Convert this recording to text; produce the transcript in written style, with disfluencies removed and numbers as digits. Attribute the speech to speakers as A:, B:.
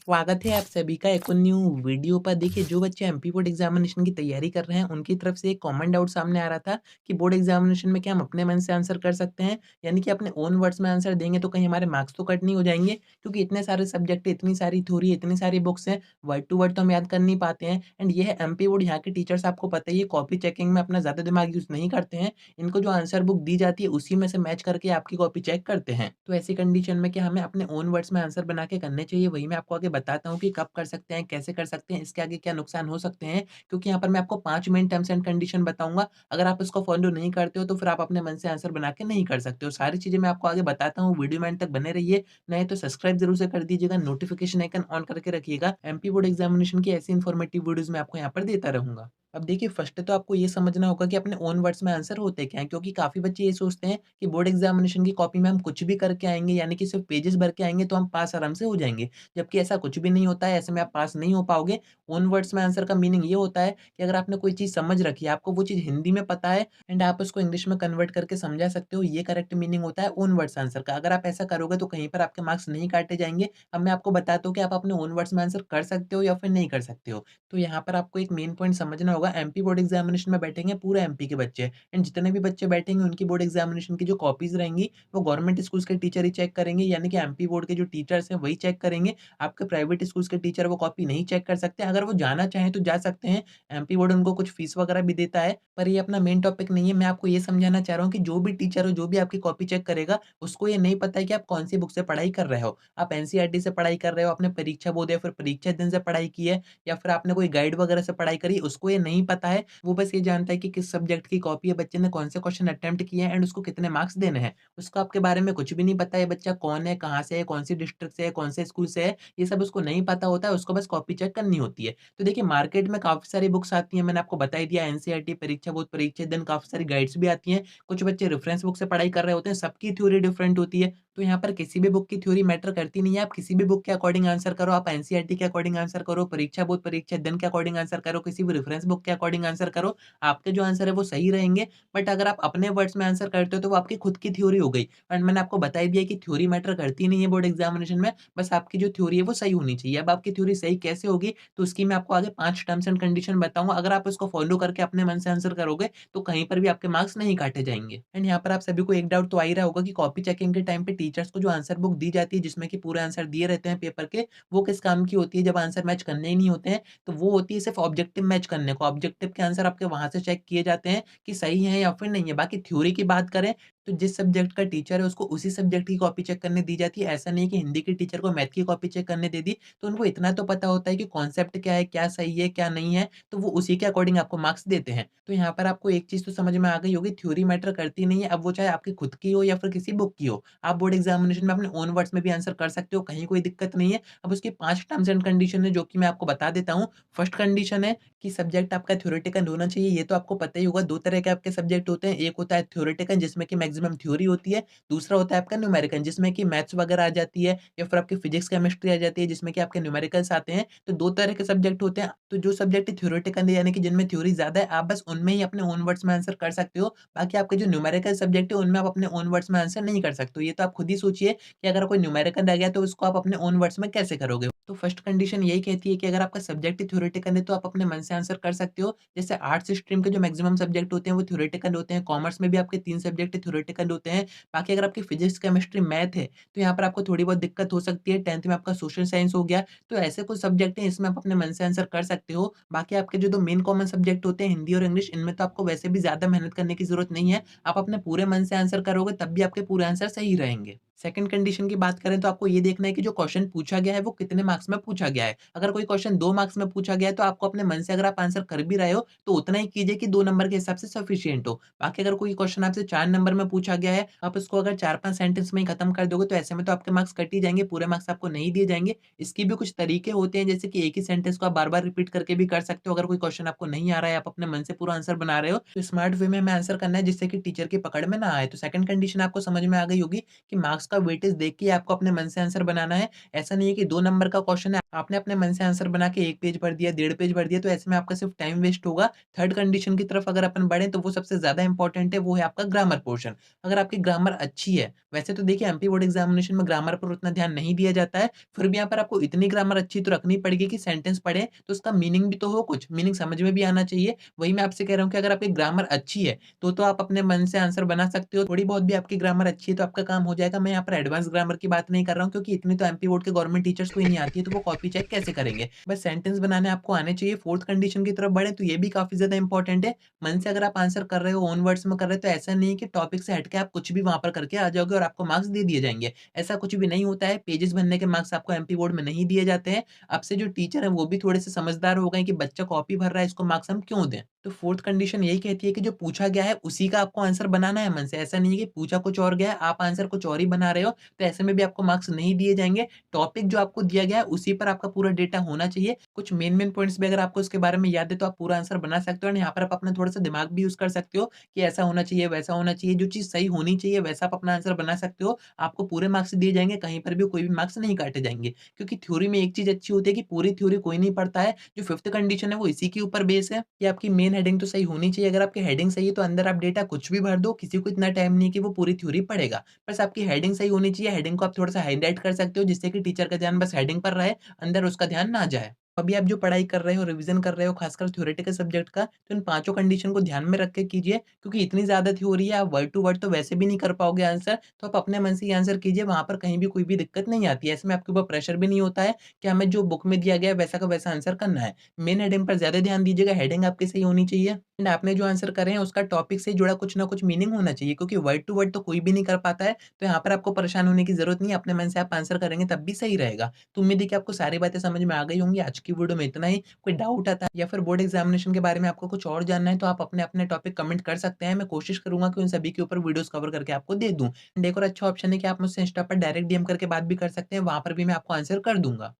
A: स्वागत है आप सभी का एक और न्यू वीडियो पर। देखिए, जो बच्चे एमपी बोर्ड एग्जामिनेशन की तैयारी कर रहे हैं, उनकी तरफ से एक कॉमन डाउट सामने आ रहा था कि बोर्ड एग्जामिनेशन में क्या हम अपने मन से आंसर कर सकते हैं, यानी कि अपने ओन वर्ड्स में आंसर देंगे तो कहीं हमारे मार्क्स तो कट नहीं हो जाएंगे, क्योंकि इतने सारे सब्जेक्ट है, इतनी सारी थ्योरी, इतनी सारी बुक्स हैं, वर्ड टू वर्ड तो हम याद कर नहीं पाते हैं। एंड ये है एमपी बोर्ड, यहाँ के टीचर्स आपको पता ही है, कॉपी चेकिंग में अपना ज़्यादा दिमाग यूज़ नहीं करते हैं। इनको जो आंसर बुक दी जाती है उसी में से मैच करके आपकी कॉपी चेक करते हैं। तो ऐसी कंडीशन में क्या हमें अपने ओन वर्ड्स में आंसर बना के करने चाहिए, वही मैं आपको आगे बताता हूँ कि कब कर सकते हैं, कैसे कर सकते हैं, इसके आगे क्या नुकसान हो सकते हैं। क्योंकि यहाँ पर मैं आपको 5 मेन टर्म्स एंड कंडीशन बताऊँगा। अगर आप इसको फॉलो नहीं करते हो तो फिर आप अपने मन से आंसर बना के नहीं कर सकते हो। सारी चीज़ें मैं आपको आगे बताता हूँ, वीडियो में एंड तक बने रहिए। नहीं तो सब्सक्राइब ज़रूर से कर दीजिएगा, नोटिफ़िकेशन आइकन ऑन करके रखिएगा। एमपी बोर्ड एग्ज़ामिनेशन की ऐसी इन्फॉर्मेटिव वीडियोज़ मैं आपको यहाँ पर देता रहूँगा। अब देखिए, फर्स्ट तो आपको ये समझना होगा कि अपने ओन वर्ड्स में आंसर होते क्या हैं, क्योंकि काफ़ी बच्चे ये सोचते हैं कि बोर्ड एग्ज़ामिनेशन की कॉपी में हम कुछ भी करके आएँगे, यानी कि सिर्फ़ पेजेज़ भर के आएँगे तो हम पास आराम से हो जाएँगे। जबकि ऐसा कुछ भी नहीं होता है, ऐसे में आप पास नहीं हो पाओगे। ओन वर्ड्स में आंसर का मीनिंग ये होता है कि अगर आपने कोई चीज़ समझ रखी है, आपको वो चीज़ हिंदी में पता है एंड आप उसको इंग्लिश में कन्वर्ट करके समझा सकते हो, ये करेक्ट मीनिंग होता है ओन वर्ड्स आंसर का। अगर आप ऐसा करोगे तो कहीं पर आपके मार्क्स नहीं काटे जाएँगे। अब मैं आपको बताता हूँ कि आप अपने ओन वर्ड्स में आंसर कर सकते हो या फिर नहीं कर सकते हो। तो यहाँ पर आपको एक मेन पॉइंट समझना होगा, एमपी बोर्ड एग्ज़ामिनेशन में बैठेंगे पूरे एमपी के बच्चे एंड जितने भी बच्चे बैठेंगे उनकी बोर्ड एग्ज़ामिनेशन की जो कॉपीज़ रहेंगी, वो गवर्नमेंट स्कूल्स के टीचर ही चेक करेंगे, यानी कि एमपी बोर्ड के जो टीचर्स हैं वही चेक करेंगे। आपके प्राइवेट स्कूल्स के टीचर वो कॉपी नहीं चेक कर सकते। अगर वो जाना चाहें तो जा सकते हैं, एमपी बोर्ड उनको कुछ फीस वगैरह भी देता है, पर ये अपना मेन टॉपिक नहीं है। मैं आपको ये समझाना चाह रहा हूँ कि जो भी टीचर हो, जो भी आपकी कॉपी चेक करेगा, उसको ये नहीं पता है कि आप कौन-सी बुक से पढ़ाई कर रहे हो। आप एनसीईआरटी से पढ़ाई कर रहे हो, आपने परीक्षा बोर्ड या फिर परीक्षा दिन से पढ़ाई की है या फिर आपने कोई गाइड वगैरह से पढ़ाई करी, उसको ये नहीं पता है। वो बस ये जानता है कि किस सब्जेक्ट की कॉपी है, बच्चे ने कौन से क्वेश्चन अटेम्प्ट किए हैं एंड उसको कितने मार्क्स देने हैं। उसको आपके बारे में कुछ भी नहीं पता है, बच्चा कौन है, कहाँ से है, कौन-सी डिस्ट्रिक्ट से है, कौन से स्कूल से है, ये सब उसको नहीं पता होता है, उसको बस कॉपी चेक करनी होती है। तो देखिए, मार्केट में काफ़ी सारी बुक्स आती हैं, मैंने आपको बता ही दिया, एनसीईआरटी, परीक्षा बोर्ड, परीक्षा दिन, काफ़ी सारी गाइड्स भी आती हैं। कुछ बच्चे रेफरेंस बुक से पढ़ाई कर रहे होते हैं, सबकी थ्योरी डिफरेंट होती है। तो यहाँ पर किसी भी बुक की थ्योरी मैटर करती नहीं है, आप किसी भी बुक के अकॉर्डिंग आंसर करो, आप एनसीईआरटी के अकॉर्डिंग आंसर करो, परीक्षा बोर्ड, परीक्षा दिन के अकॉर्डिंग आंसर करो, किसी भी रेफरेंस बुक के अकॉर्डिंग आंसर करो, आपके जो आंसर है वो सही रहेंगे। बट अगर आप अपने वर्ड्स में आंसर करते हो तो वो आपकी खुद की थ्योरी हो गई। एंड मैंने आपको बता ही दिया कि थ्योरी मैटर करती नहीं है बोर्ड एग्जामिनेशन में, बस आपकी जो थ्योरी है वो सही होनी चाहिए। अब आपकी थ्योरी सही कैसे होगी, तो उसकी मैं आपको आगे 5 टर्म्स एंड कंडीशन बताऊँगा। अगर आप उसको फॉलो करके अपने मन से आंसर करोगे, तो कहीं पर भी आपके मार्क्स नहीं काटे जाएँगे। एंड यहाँ पर आप सभी को एक डाउट तो आ ही रहा होगा कि कॉपी चेकिंग के टाइम पे टीचर्स को जो आंसर बुक दी जाती है, जिसमें कि पूरे आंसर दिए रहते हैं पेपर के, वो किस काम की होती है जब आंसर मैच करने ही नहीं होते हैं? तो वो होती है सिर्फ़ ऑब्जेक्टिव मैच करने को। ऑब्जेक्टिव के आंसर आपके वहाँ से चेक किए जाते हैं कि सही है या फिर नहीं है। बाकी थ्योरी की बात करें, तो जिस सब्जेक्ट का टीचर है उसको उसी सब्जेक्ट की कॉपी चेक करने दी जाती है। ऐसा नहीं है कि हिंदी के टीचर को मैथ की कॉपी चेक करने दे दी, तो उनको इतना तो पता होता है कि कॉन्सेप्ट क्या है, क्या सही है, क्या नहीं है, तो वो उसी के अकॉर्डिंग आपको मार्क्स देते हैं। तो यहाँ पर आपको एक चीज़ तो समझ में आ गई होगी, थ्योरी मैटर करती नहीं है, अब वो चाहे आपकी खुद की हो या फिर किसी बुक की हो। आप बोर्ड एग्ज़ामिनेशन में अपने ओन वर्ड्स में भी आंसर कर सकते हो, कहीं कोई दिक्कत नहीं है। अब उसके 5 टर्म्स एंड कंडीशन है जो कि मैं आपको बता देता हूँ। फर्स्ट कंडीशन है कि सब्जेक्ट आपका थ्योरेटिकल होना चाहिए, ये तो आपको पता ही होगा। 2 तरह के आपके सब्जेक्ट होते हैं, एक होता है थ्योरेटिकल जिसमें कि मैक्सिमम थ्योरी होती है, दूसरा होता है आपका न्यूमेरिकल जिसमें कि मैथ्स वगैरह आ जाती है या फिर आपकी फिजिक्स, केमिस्ट्री आ जाती है जिसमें कि आपके न्यूमेरिकल्स आते हैं। तो 2 तरह के सब्जेक्ट होते हैं, तो जो सब्जेक्ट थ्योरेटिकल है यानी कि जिनमें थ्योरी ज़्यादा है, आप बस उनमें ही अपने ओन वर्ड्स में आंसर कर सकते हो। बाकी आपके जो न्यूमेरिकल सब्जेक्ट है उनमें आप अपने ओन वर्ड्स में आंसर नहीं कर सकते हो। ये तो आप खुद ही सोचिए कि अगर कोई न्यूमेरिकल रह गया तो उसको आप अपने ओन वर्ड्स में कैसे करोगे? तो फर्स्ट कंडीशन यही कहती है कि अगर आपका सब्जेक्ट ही थ्योरेटिकल है तो आप अपने मन से आंसर कर सकते हो। जैसे आर्ट्स स्ट्रीम के जो मैक्सिमम सब्जेक्ट होते हैं वो थ्योरेटिकल होते हैं, कॉमर्स में भी आपके 3 सब्जेक्ट थ्योरेटिकल होते हैं। बाकी अगर आपकी फिजिक्स, केमिस्ट्री, मैथ है, तो यहाँ पर आपको थोड़ी बहुत दिक्कत हो सकती है। 10th में आपका सोशल साइंस हो गया, तो ऐसे कुछ सब्जेक्ट हैं इसमें आप अपने मन से आंसर कर सकते हो। बाकी आपके जो 2 मेन कॉमन सब्जेक्ट होते हैं हिंदी और इंग्लिश, इनमें तो आपको वैसे भी ज़्यादा मेहनत करने की ज़रूरत नहीं है। आप अपने पूरे मन से आंसर करोगे तब भी आपके पूरे आंसर सही रहेंगे। सेकंड कंडीशन की बात करें तो आपको ये देखना है कि जो क्वेश्चन पूछा गया है वो कितने मार्क्स में पूछा गया है। अगर कोई क्वेश्चन 2 मार्क्स में पूछा गया है तो आपको अपने मन से अगर आप आंसर कर भी रहे हो तो उतना ही कीजिए कि 2 नंबर के हिसाब से सफिशिएंट हो। बाकी अगर कोई क्वेश्चन आपसे 4 नंबर में पूछा गया है, आप उसको अगर 4-5 सेंटेंस में ही खत्म कर दोगे तो ऐसे में तो आपके मार्क्स कट ही जाएँगे, पूरे मार्क्स आपको नहीं दिए जाएँगे। इसके भी कुछ तरीके होते हैं, जैसे कि एक ही सेंटेंस को आप बार-बार रिपीट करके भी कर सकते हो। अगर कोई क्वेश्चन आपको नहीं आ रहा है, आप अपने मन से पूरा आंसर बना रहे हो, तो स्मार्ट वे में हमें आंसर करना है जिससे कि टीचर की पकड़ में ना आए। तो सेकंड कंडीशन आपको समझ में आ गई होगी कि मार्क्स मार्क्स का वेटेज देख के आपको अपने मन से आंसर बनाना है। ऐसा नहीं है कि 2 नंबर का क्वेश्चन है, आपने अपने मन से आंसर बना के 1 पेज भर दिया, डेढ़ पेज भर दिया, तो ऐसे में आपका सिर्फ टाइम वेस्ट होगा। थर्ड कंडीशन की तरफ अगर अपन बढ़ें तो वो सबसे ज़्यादा इंपॉर्टेंट है, वो है आपका ग्रामर पोर्शन। अगर आपकी ग्रामर अच्छी है, वैसे तो देखिए एमपी बोर्ड एग्जामिनेशन में ग्रामर पर उतना ध्यान नहीं दिया जाता है, फिर भी यहाँ पर आपको इतनी ग्रामर अच्छी तो रखनी पड़ेगी कि सेंटेंस पढ़ें तो उसका मीनिंग भी तो हो कुछ, मीनिंग समझ में भी आना चाहिए। वही मैं आपसे कह रहा हूँ कि अगर आपकी ग्रामर अच्छी है, तो आप अपने मन से आंसर बना सकते हो। थोड़ी बहुत भी आपकी ग्रामर अच्छी है तो आपका काम हो जाएगा। मैं यहाँ पर एडवांस ग्रामर की बात नहीं कर रहा हूँ क्योंकि इतनी तो एमपी बोर्ड के गवर्नमेंट टीचर्स को ही नहीं आती है, तो वो कॉपी चेक कैसे करेंगे? बस सेंटेंस बनाने आपको आने चाहिए। फोर्थ कंडीशन की तरफ बढ़ें तो ये भी काफ़ी ज़्यादा इंपॉर्टेंट है। मन से अगर आप आंसर कर रहे हो, ओन वर्ड्स में कर रहे हो, तो ऐसा नहीं है कि टॉपिक से हट के आप कुछ भी वहाँ पर करके आ जाओगे और आपको मार्क्स दे दिए जाएँगे। ऐसा कुछ भी नहीं होता है। पेजेज़ भरने के मार्क्स आपको एमपी बोर्ड में नहीं दिए जाते हैं। आपसे जो टीचर है वो भी थोड़े से समझदार हो गए कि बच्चा कॉपी भर रहा है, इसको मार्क्स हम क्यों दें? तो फोर्थ कंडीशन यही कहती है कि जो पूछा गया है उसी का आपको आंसर बनाना है मन से। ऐसा नहीं है कि पूछा कुछ और गया है, आप आंसर कुछ और ही बना रहे हो, तो ऐसे में भी आपको मार्क्स नहीं दिए जाएँगे। टॉपिक जो आपको दिया गया है उसी पर आपका पूरा डेटा होना चाहिए। कुछ मेन पॉइंट्स भी अगर आपको इसके बारे में याद है तो आप पूरा आंसर बना सकते हो और यहाँ पर आप अपना थोड़ा-सा दिमाग भी यूज़ कर सकते हो कि ऐसा होना चाहिए, वैसा होना चाहिए। जो चीज़ सही होनी चाहिए वैसा आप अपना आंसर बना सकते हो। आपको पूरे मार्क्स दिए जाएँगे, कहीं पर भी कोई भी मार्क्स नहीं काटे जाएँगे। क्योंकि थ्योरी में एक चीज़ अच्छी होती है कि पूरी थ्योरी कोई नहीं पढ़ता है। जो फिफ्थ कंडीशन है वो इसी के ऊपर बेस है कि आपकी मेन हेडिंग तो सही होनी चाहिए। अगर आपकी हेडिंग सही है तो अंदर आप डेटा कुछ भी भर दो, किसी को इतना टाइम नहीं है कि वो पूरी थ्योरी पढ़ेगा। बस आपकी हेडिंग सही होनी चाहिए, हेडिंग को आप थोड़ा-सा हाइलाइट कर सकते हो जिससे कि टीचर का ध्यान बस हेडिंग पर रहे, अंदर उसका ध्यान ना जाए। अभी आप जो पढ़ाई कर रहे हो, रिवीजन कर रहे हो, खासकर थ्योरेटिकल सब्जेक्ट का, तो इन पाँचों कंडीशन को ध्यान में रख के कीजिए क्योंकि इतनी ज़्यादा थ्योरी है, आप वर्ड टू वर्ड तो वैसे भी नहीं कर पाओगे आंसर, तो आप अपने मन से ही आंसर कीजिए, वहाँ पर कहीं भी कोई भी दिक्कत नहीं आती है। ऐसे में आपके ऊपर प्रेशर भी नहीं होता है कि हमें जो बुक में दिया गया है वैसा का वैसा आंसर करना है। मेन हेडिंग पर ज़्यादा ध्यान दीजिएगा, हेडिंग आपकी सही होनी चाहिए एंड आपने जो आंसर करे हैं उसका टॉपिक से जुड़ा कुछ ना कुछ मीनिंग होना चाहिए क्योंकि वर्ड टू वर्ड तो कोई भी नहीं कर पाता है, तो यहाँ पर आपको परेशान होने की ज़रूरत नहीं है, अपने मन से आप आंसर करेंगे तब भी सही रहेगा। तो उम्मीद है कि आपको सारी बातें समझ में आ गई होंगी। आज की वीडियो में इतना ही। कोई डाउट आता है या फिर बोर्ड एग्जामिनेशन के बारे में आपको कुछ और जानना है तो आप अपने-अपने टॉपिक कमेंट कर सकते हैं। मैं कोशिश करूँगा कि उन सभी के ऊपर वीडियोज़ कवर करके आपको दे दूँ। एंड एक और अच्छा ऑप्शन है कि आप मुझसे इंस्टा पर डायरेक्ट डीएम करके बात भी कर सकते हैं, वहाँ पर भी मैं आपको आंसर कर दूँगा।